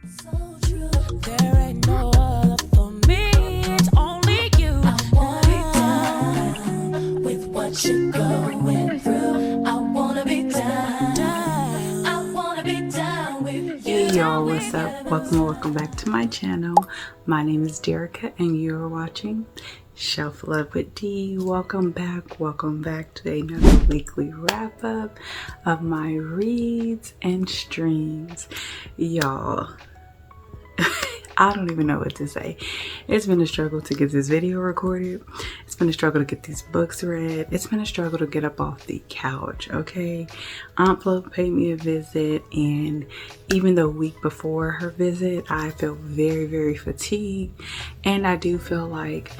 So true. There ain't no other for me. It's only you. I wanna be down with what you're going through. I wanna be down. I wanna be down with you. Hey y'all, what's up? Welcome back to my channel. My name is Derica and you're watching Shelf Love with D. Welcome back to another weekly wrap up of my reads and streams. Y'all, I don't even know what to say. It's been a struggle to get this video recorded. It's been a struggle to get these books read. It's been a struggle to get up off the couch, okay? Aunt Flo paid me a visit, and even the week before her visit, I felt very, very fatigued. And I do feel like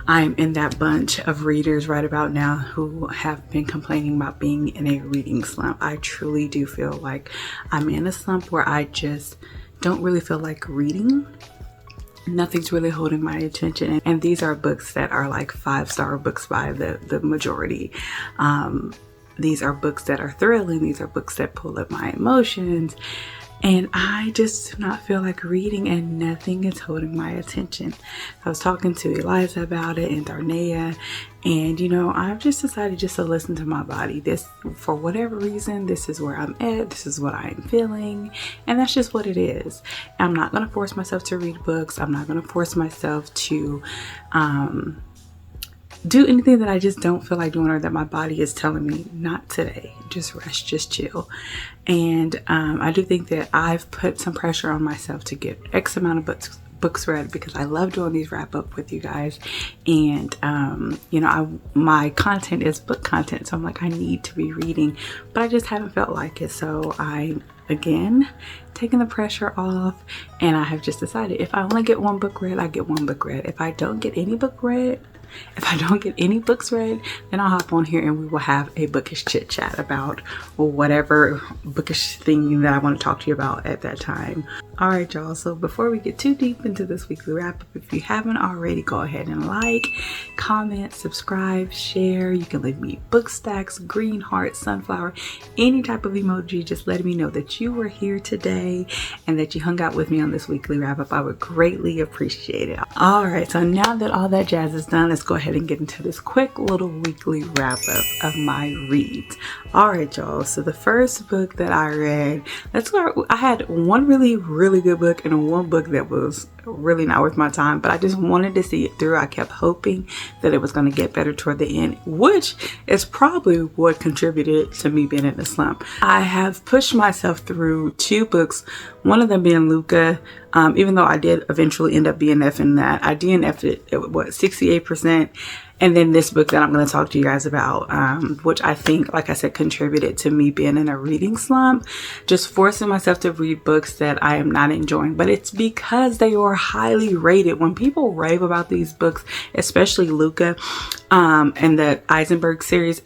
I'm in that bunch of readers right about now who have been complaining about being in a reading slump. I truly do feel like I'm in a slump where I just don't really feel like reading. Nothing's really holding my attention, and these are books that are like 5-star books by the majority. These are books that are thrilling. These are books that pull up my emotions, and I just do not feel like reading, and nothing is holding my attention. I was talking to Eliza about it and Darnea, and you know, I've just decided just to listen to my body. This, for whatever reason, this is where I'm at. This is what I'm feeling, and that's just what it is. I'm not going to force myself to read books. I'm not going to force myself to do anything that I just don't feel like doing, or that my body is telling me not today. Just rest, just chill. And I do think that I've put some pressure on myself to get X amount of books read, because I love doing these wrap up with you guys, and you know, my content is book content, so I'm like, I need to be reading, but I just haven't felt like it. So I again taking the pressure off, and I have just decided if I only get one book read, I get one book read. If I don't get any books read, then I'll hop on here and we will have a bookish chit chat about whatever bookish thing that I want to talk to you about at that time. All right, y'all. So before we get too deep into this weekly wrap up, if you haven't already, go ahead and like, comment, subscribe, share. You can leave me book stacks, green heart, sunflower, any type of emoji, just letting me know that you were here today and that you hung out with me on this weekly wrap up. I would greatly appreciate it. All right. So now that all that jazz is done, let's go ahead and get into this quick little weekly wrap up of my reads. All right, y'all. So the first book that I read, let's start. I had one really good book and one book that was really not worth my time, but I just wanted to see it through. I kept hoping that it was going to get better toward the end, which is probably what contributed to me being in a slump. I have pushed myself through 2 books, one of them being Luca. Even though I did eventually end up DNFing that, I DNF'd it at what, 68%. And then this book that I'm going to talk to you guys about, which I think, like I said, contributed to me being in a reading slump, just forcing myself to read books that I am not enjoying. But it's because they are highly rated. When people rave about these books, especially Luca and the Eisenberg series,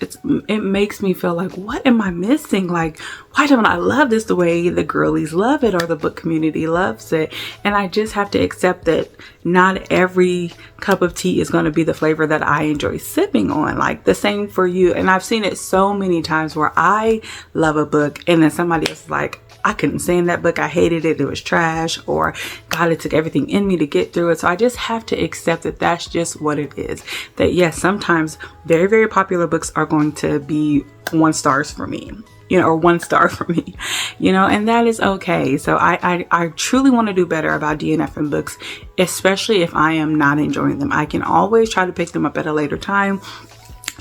it makes me feel like, what am I missing? Like, why don't I love this the way the girlies love it or the book community loves it? And I just have to accept that not every cup of tea is going to be the flavor that I enjoy sipping on. Like, the same for you. And I've seen it so many times where I love a book and then somebody else is like, I couldn't stand that book. I hated it. It was trash, or God, it took everything in me to get through it. So I just have to accept that that's just what it is. That yes, sometimes very, very popular books are going to be 1 stars for me, you know, or 1 star for me, you know, and that is okay. So I truly want to do better about DNFing books, especially if I am not enjoying them. I can always try to pick them up at a later time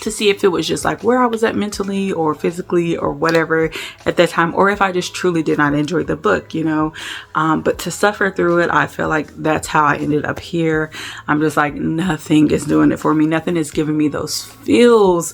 to see if it was just like where I was at mentally or physically or whatever at that time, or if I just truly did not enjoy the book, you know. But to suffer through it, I feel like that's how I ended up here. I'm just like, nothing is doing it for me. Nothing is giving me those feels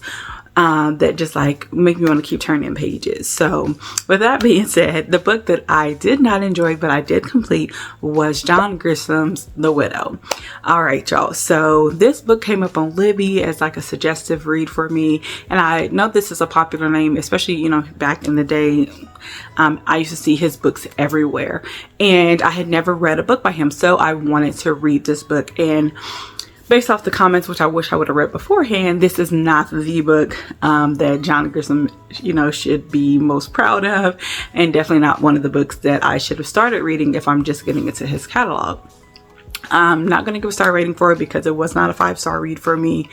that just like make me want to keep turning pages. So with that being said, the book that I did not enjoy but I did complete was John Grisham's The Widow. All right, y'all. So this book came up on Libby as like a suggestive read for me, and I know this is a popular name, especially, you know, back in the day. I used to see his books everywhere, and I had never read a book by him, so I wanted to read this book. And based off the comments, which I wish I would have read beforehand, this is not the book that John Grisham, should be most proud of, and definitely not one of the books that I should have started reading if I'm just getting into his catalog. I'm not going to give a star rating for it because it was not a 5-star read for me.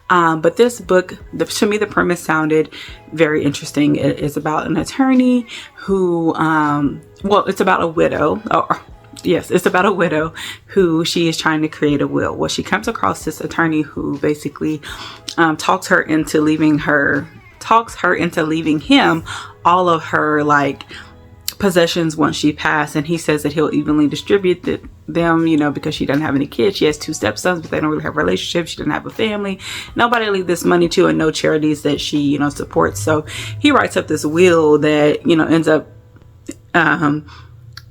But this book, to me, the premise sounded very interesting. It is about an attorney who, it's about a widow. Yes, it's about a widow who she is trying to create a will. Well, she comes across this attorney who basically talks her into leaving him all of her possessions once she passed, and he says that he'll evenly distribute them, because she doesn't have any kids. She has 2 stepsons, but they don't really have relationships. She doesn't have a family, nobody to leave this money to, and no charities that she supports. So he writes up this will that ends up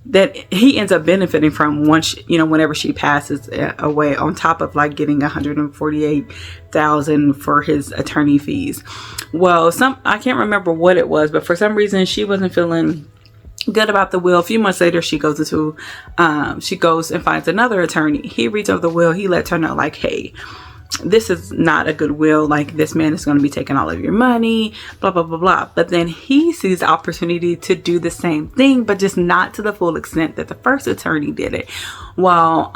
that he ends up benefiting from once whenever she passes away, on top of getting $148,000 for his attorney fees. Well, I can't remember what it was, but for some reason she wasn't feeling good about the will. A few months later, she goes and finds another attorney. He reads over the will. He lets her know hey, this is not a good will. This man is going to be taking all of your money, blah, blah, blah, blah. But then he sees the opportunity to do the same thing, but just not to the full extent that the first attorney did it. Well,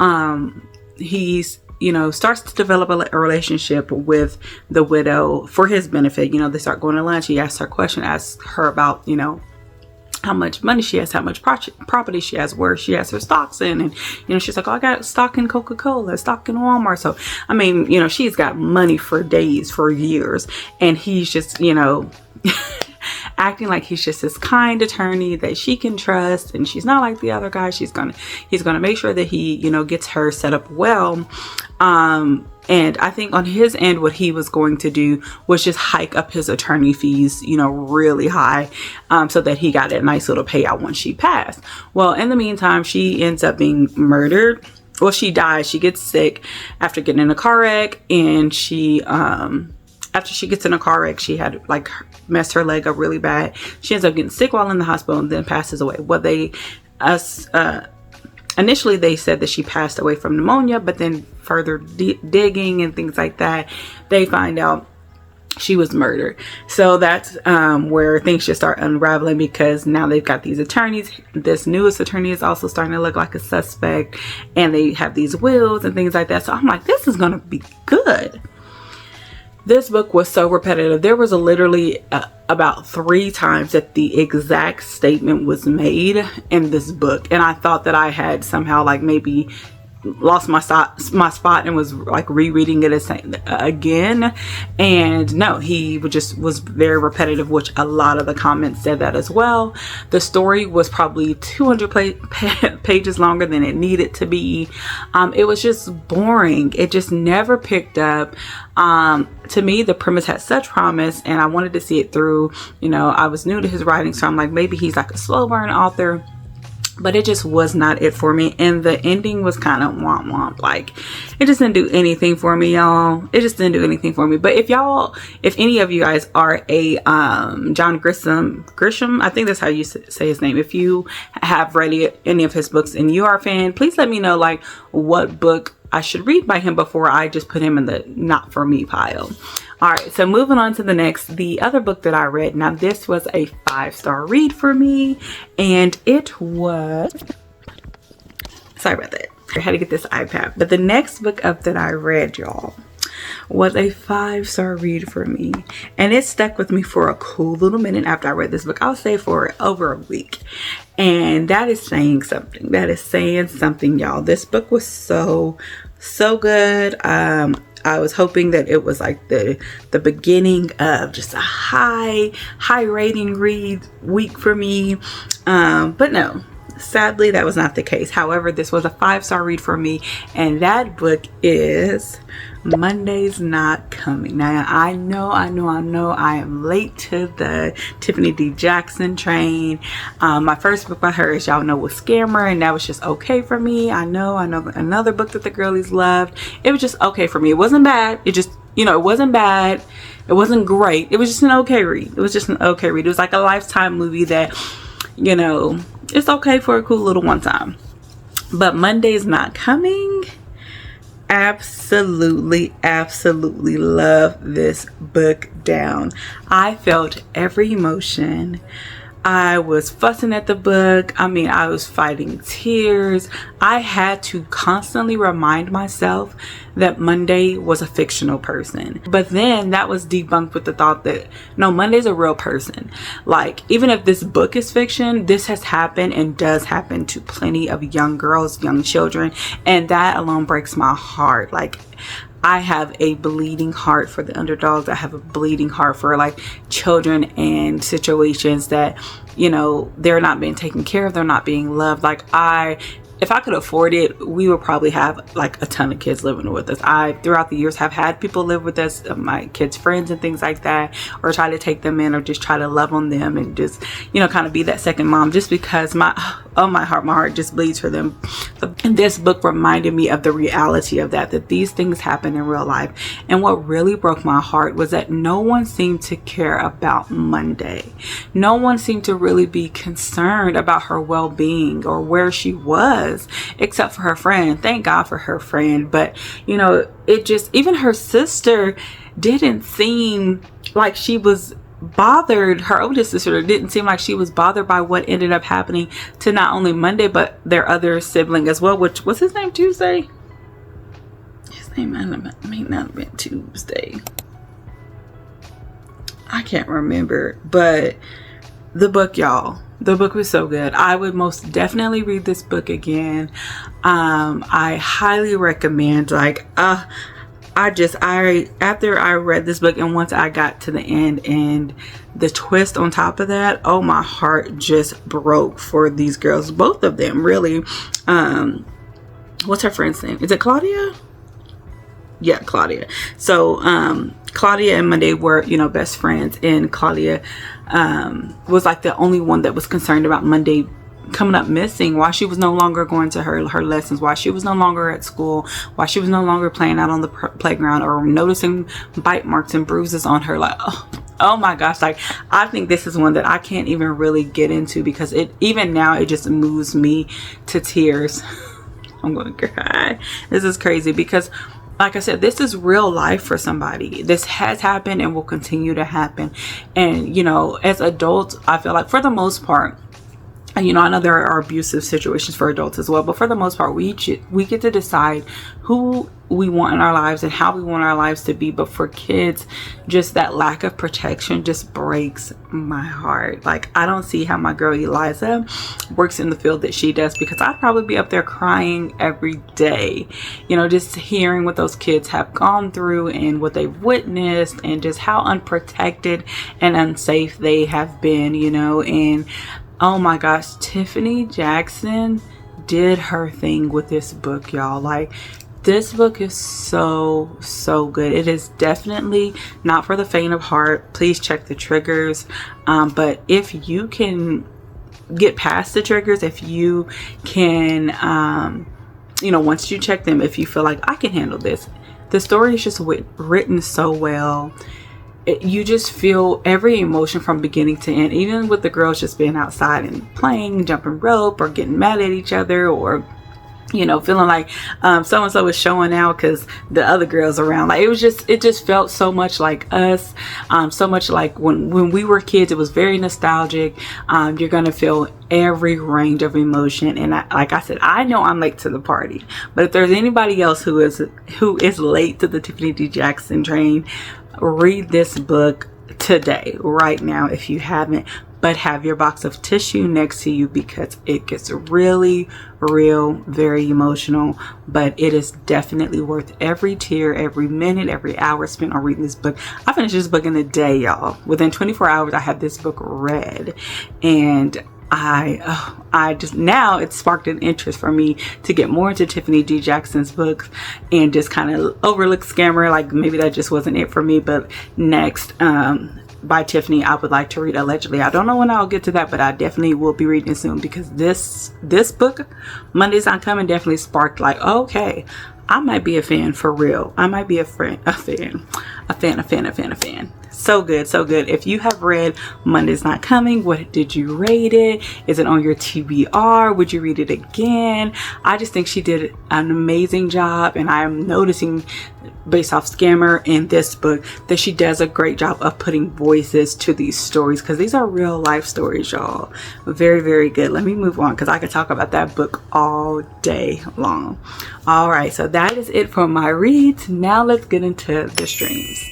he's starts to develop a relationship with the widow for his benefit. They start going to lunch. He asks her question, asks her about, how much money she has, how much property she has, where she has her stocks in. And, she's like, oh, I got stock in Coca-Cola, stock in Walmart. So, she's got money for days, for years. And he's just, acting like he's just this kind attorney that she can trust, and she's not like the other guy. He's gonna make sure that he gets her set up well. And I think on his end, what he was going to do was just hike up his attorney fees, really high, so that he got a nice little payout once she passed. Well, in the meantime, she ends up being murdered. Well, she dies. She gets sick after getting in a car wreck, and after she gets in a car wreck, she had messed her leg up really bad. She ends up getting sick while in the hospital and then passes away. Well, initially they said that she passed away from pneumonia, but then further digging and things like that, they find out she was murdered. So that's where things just start unraveling, because now they've got these attorneys. This newest attorney is also starting to look like a suspect, and they have these wills and things like that. So I'm like, this is going to be good. This book was so repetitive. There was literally about 3 times that the exact statement was made in this book. And I thought that I had somehow maybe lost my spot and was rereading it again. And no, he was very repetitive, which a lot of the comments said that as well. The story was probably 200 pages longer than it needed to be. It was just boring. It just never picked up. To me, the premise had such promise, and I wanted to see it through. I was new to his writing, so I'm like, maybe he's a slow burn author. But it just was not it for me. And the ending was kind of womp womp. It just didn't do anything for me, y'all. It just didn't do anything for me. But if any of you guys are a John Grisham, I think that's how you say his name. If you have read any of his books and you are a fan, please let me know what book I should read by him before I just put him in the not for me pile. All right, so moving on to the other book that I read. Now, this was a 5-star read for me, and it was, sorry about that, I had to get this iPad. But the next book up that I read, y'all, was a 5-star read for me, and it stuck with me for a cool little minute after I read this book. I'll say for over a week, and that is saying something. That is saying something, y'all. This book was so good. I was hoping that it was the beginning of just a high rating read week for me, but no, sadly that was not the case. However, this was a 5-star read for me, and that book is Monday's Not Coming. Now, I know I am late to the Tiffany D. Jackson train. My first book by her, as y'all know, was Scammer, and that was just okay for me. I know another book that the girlies loved. It was just okay for me. It wasn't bad. It just, it wasn't bad. It wasn't great. It was just an okay read. It was just an okay read. It was like a Lifetime movie that, it's okay for a cool little one time. But Monday's Not Coming, absolutely love this book down. I felt every emotion. I was fussing at the book. I mean, I was fighting tears. I had to constantly remind myself that Monday was a fictional person. But then that was debunked with the thought that, no, Monday's a real person. Like, even if this book is fiction, this has happened and does happen to plenty of young girls, young children. And that alone breaks my heart. Like, I have a bleeding heart for the underdogs. I have a bleeding heart for like children and situations that, you know, they're not being taken care of. They're not being loved. Like, if I could afford it, we would probably have like a ton of kids living with us. I, throughout the years, have had people live with us, my kids' friends and things like that, or try to take them in or just try to love on them and just, you know, kind of be that second mom, just because my heart just bleeds for them. And this book reminded me of the reality of that these things happen in real life. And what really broke my heart was that no one seemed to care about Monday. No one seemed to really be concerned about her well-being or where she was, except for her friend. Thank God for her friend. But, you know, it just, even her sister didn't seem like she was bothered. Her oldest sister didn't seem like she was bothered by what ended up happening to not only Monday, but their other sibling as well, which was his name Tuesday. His name may not have been Tuesday. I can't remember. But the book, y'all, the book was so good. I would most definitely read this book again. I highly recommend. Like, after I read this book and once I got to the end and the twist on top of that, oh, my heart just broke for these girls, both of them, really. What's her friend's name? Is it Claudia? Yeah, Claudia. So Claudia and Monday were, you know, best friends, and Claudia was like the only one that was concerned about Monday coming up missing, why she was no longer going to her lessons, why she was no longer at school, why she was no longer playing out on the playground, or noticing bite marks and bruises on her. Like, oh my gosh, like, I think this is one that I can't even really get into, because it, even now, it just moves me to tears. I'm gonna cry. This is crazy, because like I said, this is real life for somebody. This has happened and will continue to happen. And, you know, as adults, I feel like for the most part, and, you know, I know there are abusive situations for adults as well, but for the most part, we get to decide who we want in our lives and how we want our lives to be. But for kids, just that lack of protection just breaks my heart. Like, I don't see how my girl Eliza works in the field that she does, because I'd probably be up there crying every day, you know, just hearing what those kids have gone through and what they've witnessed and just how unprotected and unsafe they have been, you know. And oh my gosh, Tiffany Jackson did her thing with this book, y'all. Like, this book is so good. It is definitely not for the faint of heart. Please check the triggers. But if you can get past the triggers, if you can, you know, once you check them, if you feel like I can handle this, the story is just written so well. You just feel every emotion from beginning to end, even with the girls just being outside and playing, jumping rope, or getting mad at each other, or, you know, feeling like so-and-so was showing out because the other girls around. Like, it just felt so much like us, so much like when we were kids. It was very nostalgic. You're gonna feel every range of emotion. And like I said, I know I'm late to the party, but if there's anybody else who is late to the Tiffany D. Jackson train, read this book today, right now, if you haven't. But have your box of tissue next to you, because it gets really very emotional. But it is definitely worth every tear, every minute, every hour spent on reading this book. I finished this book in a day, y'all. Within 24 hours, I had this book read. And I just, now it's sparked an interest for me to get more into Tiffany D. Jackson's books and just kind of overlook Scammer. Like, maybe that just wasn't it for me. But next, by Tiffany, I would like to read Allegedly. I don't know when I'll get to that, but I definitely will be reading it soon, because this book, Monday's Not Coming, definitely sparked like, okay, I might be a fan for real. I might be a fan. So good, so good. If you have read Monday's Not Coming, what did you rate it? Is it on your TBR? Would you read it again? I just think she did an amazing job, and I'm noticing based off Scammer in this book that she does a great job of putting voices to these stories, because these are real life stories, y'all. Very, very good. Let me move on because I could talk about that book all day long. All right, so that is it for my reads. Now let's get into the streams.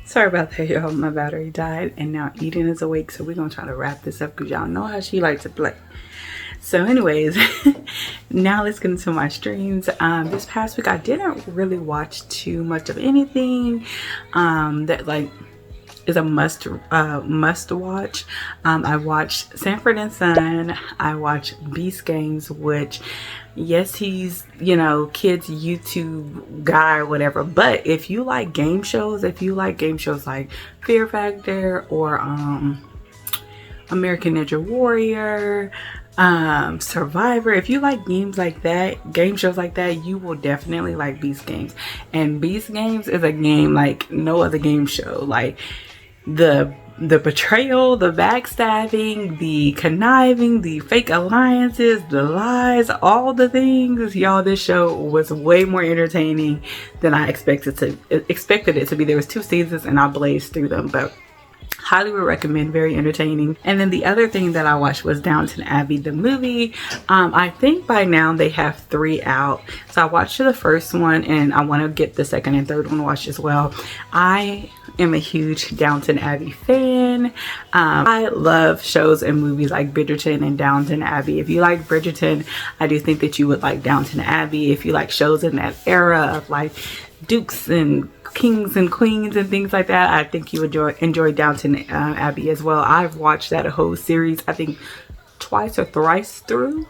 Sorry about that, y'all. My battery died and now Eden is awake, so we're gonna try to wrap this up because y'all know how she likes to play. So anyways, now let's get into my streams. This past week I didn't really watch too much of anything that like is a must watch. I watched Sanford and Son. I watched Beast Games, which yes, he's, you know, kids YouTube guy or whatever, but if you like game shows, like Fear Factor or American Ninja Warrior, Survivor, if you like games like that, game shows like that, you will definitely like Beast Games. And Beast Games is a game like no other game show. Like the betrayal, the backstabbing, the conniving, the fake alliances, the lies, all the things, y'all, this show was way more entertaining than I expected it to be. There was 2 seasons and I blazed through them, but highly would recommend. Very entertaining. And then the other thing that I watched was Downton Abbey the movie. I think by now they have 3 out, so I watched the first one and I want to get the second and third one watched as well. I am a huge Downton Abbey fan. I love shows and movies like Bridgerton and Downton Abbey. If you like Bridgerton, I do think that you would like Downton Abbey. If you like shows in that era of like dukes and kings and queens and things like that, I think you would enjoy Downton Abbey as well. I've watched that whole series, I think twice or thrice through,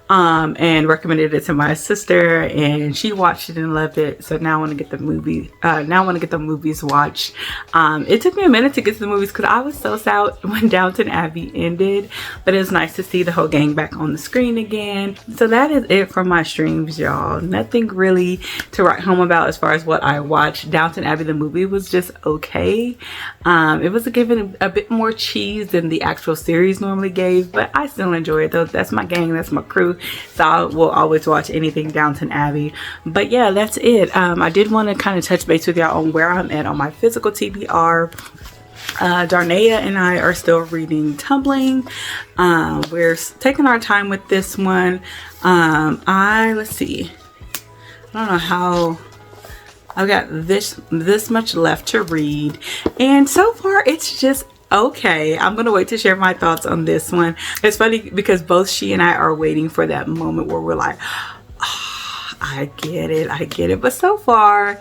and recommended it to my sister, and she watched it and loved it. So now I want to get the movie. Now I want to get the movies watched. It took me a minute to get to the movies because I was so sad when Downton Abbey ended, but it was nice to see the whole gang back on the screen again. So that is it for my streams, y'all. Nothing really to write home about as far as what I watched. Downton Abbey the movie was just okay. It was given a bit more cheese than the actual series normally gave, but I still enjoy it though. That's my gang, that's my crew, so I will always watch anything Downton Abbey. But yeah, that's it. I did want to kind of touch base with y'all on where I'm at on my physical TBR. Darnaya and I are still reading Tumbling. We're taking our time with this one. Let's see, I don't know how. I've got this much left to read, and so far it's just okay. I'm gonna wait to share my thoughts on this one. It's funny because both she and I are waiting for that moment where we're like, oh, I get it. But so far,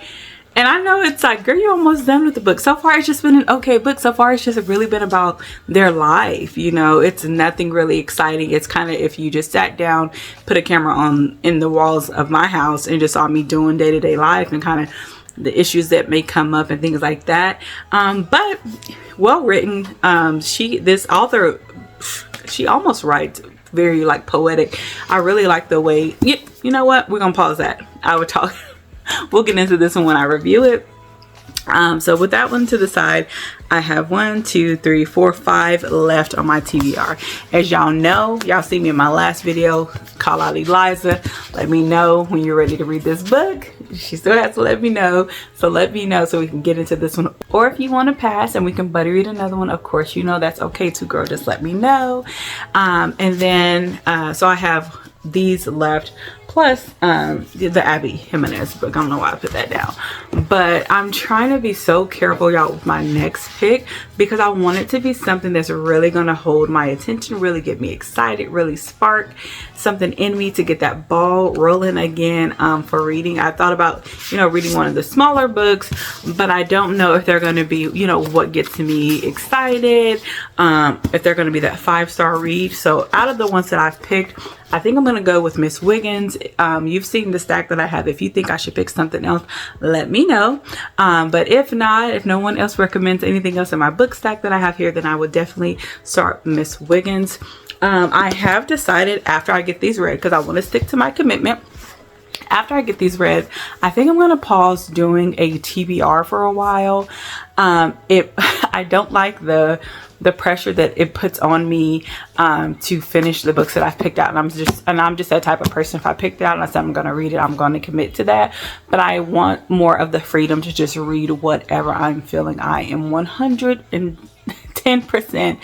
and I know it's like, girl, you're almost done with the book. So far, it's just been an okay book. So far, it's just really been about their life. You know, it's nothing really exciting. It's kind of if you just sat down, put a camera on in the walls of my house and just saw me doing day-to-day life and kind of the issues that may come up and things like that. But well written. This author, she almost writes very like poetic. I really like the way, you know what? We're gonna pause that. I would talk. We'll get into this one when I review it. So with that one to the side, I have 1, 2, 3, 4, 5 left on my TBR. As y'all know, y'all see me in my last video, call out Eliza. Let me know when you're ready to read this book. She still has to let me know. So let me know so we can get into this one. Or if you want to pass and we can buddy read another one, of course, you know that's okay too, girl. Just let me know. And then, so I have these left. Plus the Abby Jimenez book. I don't know why I put that down, but I'm trying to be so careful, y'all, with my next pick because I want it to be something that's really gonna hold my attention, really get me excited, really spark something in me to get that ball rolling again for reading. I thought about, you know, reading one of the smaller books, but I don't know if they're gonna be, you know, what gets me excited, if they're gonna be that 5-star read. So out of the ones that I've picked, I think I'm gonna go with Miss Wiggins. You've seen the stack that I have. If you think I should pick something else, let me know. But if not, if no one else recommends anything else in my book stack that I have here, then I would definitely start Miss Wiggins. I have decided after I get these read, because I want to stick to my commitment, after I get these read, I think I'm going to pause doing a TBR for a while. I don't like the pressure that it puts on me to finish the books that I've picked out, and I'm just that type of person. If I picked it out and I said I'm going to read it, I'm going to commit to that. But I want more of the freedom to just read whatever I'm feeling. I am 110%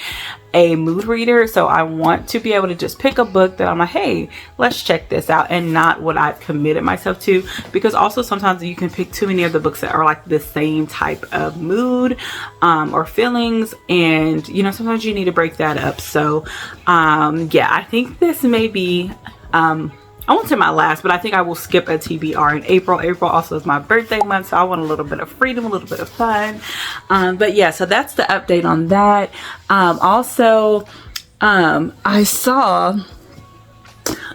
a mood reader, so I want to be able to just pick a book that I'm like, hey, let's check this out, and not what I've committed myself to. Because also sometimes you can pick too many of the books that are like the same type of mood or feelings, and you know, sometimes you need to break that up. So yeah, I think this may be I won't say my last, but I think I will skip a TBR in April. April also is my birthday month, so I want a little bit of freedom, a little bit of fun. But yeah, so that's the update on that. Also, I saw,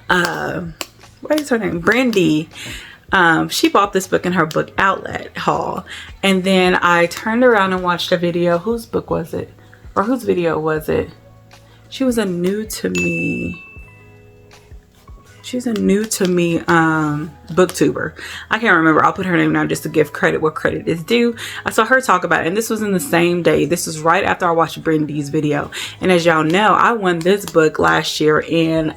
what is her name? Brandy. She bought this book in her book outlet haul. And then I turned around and watched a video. Whose book was it? Or whose video was it? She was a new to me. She's a new to me booktuber. I can't remember. I'll put her name now just to give credit where credit is due. I saw her talk about it, and this was in the same day. This was right after I watched Brandy's video. And as y'all know, I won this book last year in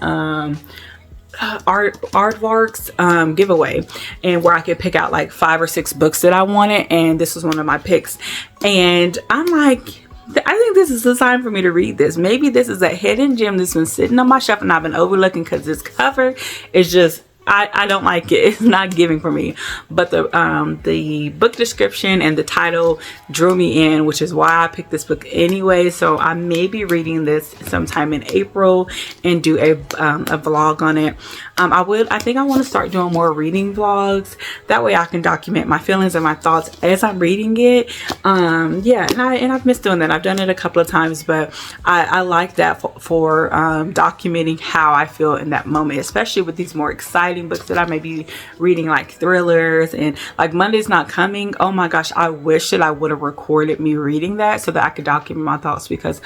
Aardvark's giveaway, and where I could pick out like 5 or 6 books that I wanted, and this was one of my picks. And I'm like, I think this is the time for me to read this. Maybe this is a hidden gem that's been sitting on my shelf and I've been overlooking, because this cover is just, I don't like it. It's not giving for me. But the book description and the title drew me in, which is why I picked this book anyway. So I may be reading this sometime in April and do a vlog on it. I think I want to start doing more reading vlogs. That way I can document my feelings and my thoughts as I'm reading it. Yeah, and I've missed doing that. I've done it a couple of times, but I like that for documenting how I feel in that moment, especially with these more exciting books that I may be reading, like thrillers, and like Monday's Not Coming. Oh my gosh, I wish that I would have recorded me reading that so that I could document my thoughts, because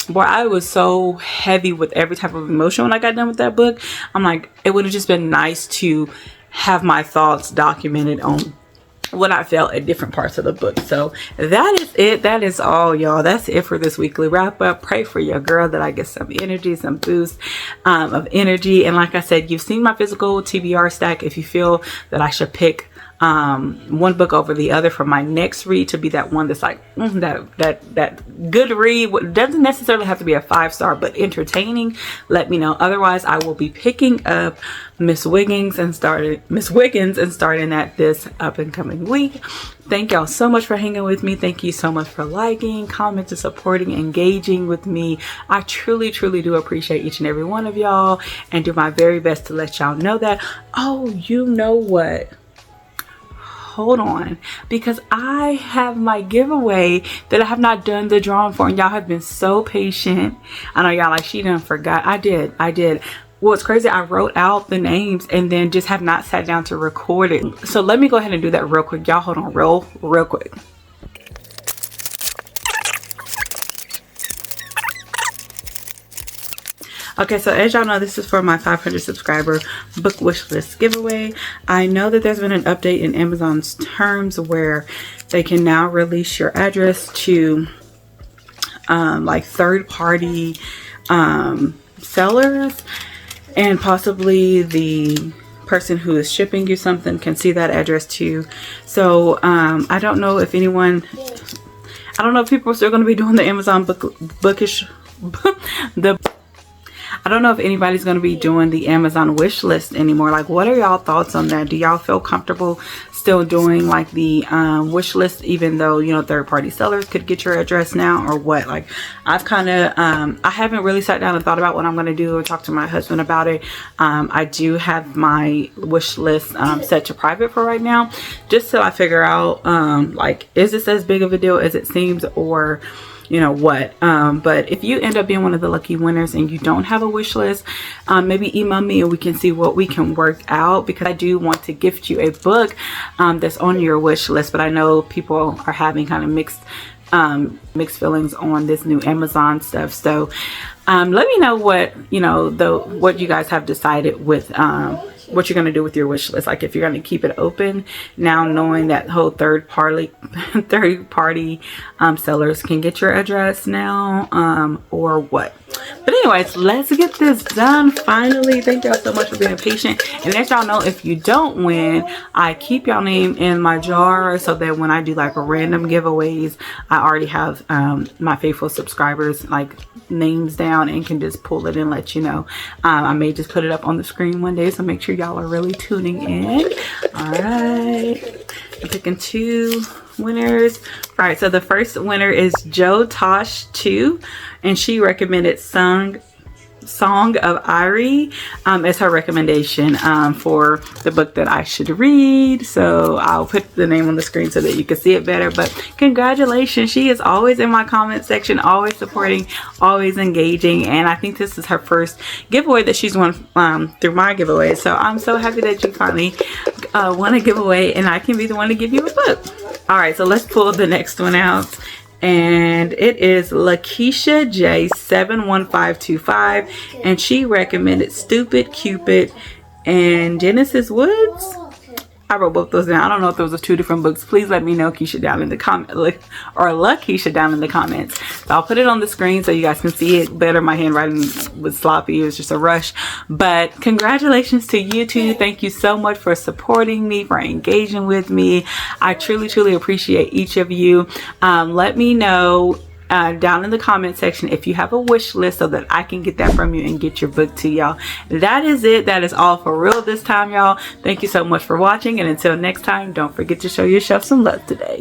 boy, I was so heavy with every type of emotion when I got done with that book. I'm like, it would have just been nice to have my thoughts documented on what I felt at different parts of the book. So that is it. That is all, y'all. That's it for this weekly wrap up. Pray for your girl that I get some energy, some boost of energy. And like I said, you've seen my physical TBR stack. If you feel that I should pick one book over the other for my next read to be that one that's like that good read, doesn't necessarily have to be a 5-star, but entertaining, let me know. Otherwise, I will be picking up Miss Wiggins and starting that this up and coming week. Thank y'all so much for hanging with me. Thank you so much for liking, commenting, supporting, engaging with me. I truly do appreciate each and every one of y'all, and do my very best to let y'all know that. Oh, you know what? Hold on, because I have my giveaway that I have not done the drawing for, and y'all have been so patient. I know y'all like, she done forgot. I did. Well, it's crazy. I wrote out the names and then just have not sat down to record it. So let me go ahead and do that real quick. Y'all hold on real quick. Okay, so as y'all know, this is for my 500 subscriber book wish list giveaway. I know that there's been an update in Amazon's terms where they can now release your address to like third-party sellers, and possibly the person who is shipping you something can see that address too. So I don't know if people are still going to be doing the Amazon bookish I don't know if anybody's going to be doing the Amazon wish list anymore. Like, what are y'all thoughts on that? Do y'all feel comfortable still doing like the wish list, even though, you know, third-party sellers could get your address now, or what? Like, I've kind of I haven't really sat down and thought about what I'm going to do, or talk to my husband about it. I do have my wish list set to private for right now, just till I figure out like, is this as big of a deal as it seems, or you know what. But if you end up being one of the lucky winners and you don't have a wish list, maybe email me and we can see what we can work out, because I do want to gift you a book that's on your wish list. But I know people are having kind of mixed feelings on this new Amazon stuff. So let me know what, you know, what you guys have decided with what you're going to do with your wish list. Like if you're going to keep it open now, knowing that whole third party sellers can get your address now, or what. But anyways, let's get this done finally. Thank y'all so much for being patient. And let y'all know, if you don't win, I keep y'all name in my jar so that when I do like random giveaways, I already have my faithful subscribers like names down and can just pull it and let you know. I may just put it up on the screen one day, so make sure y'all are really tuning in. All right, I'm picking 2 winners. All right, so the first winner is Joe Tosh 2, and she recommended Song of Irie as her recommendation for the book that I should read. So I'll put the name on the screen so that you can see it better. But congratulations, she is always in my comment section, always supporting, always engaging, and I think this is her first giveaway that she's won through my giveaway. So I'm so happy that you finally won a giveaway and I can be the one to give you a book. All right, so let's pull the next one out. And it is Lakeisha J 71525, and she recommended Stupid Cupid and Genesis Woods. I wrote both those down. I don't know if those are 2 different books. Please let me know, Keisha, down in the comment, or Lakeisha down in the comments. So I'll put it on the screen so you guys can see it better. My handwriting was sloppy. It was just a rush. But congratulations to you 2. Thank you so much for supporting me, for engaging with me. I truly, truly appreciate each of you. Let me know down in the comment section if you have a wish list so that I can get that from you and get your book to y'all. That is it. That is all for real this time, y'all. Thank you so much for watching, and until next time, don't forget to show yourself some love today.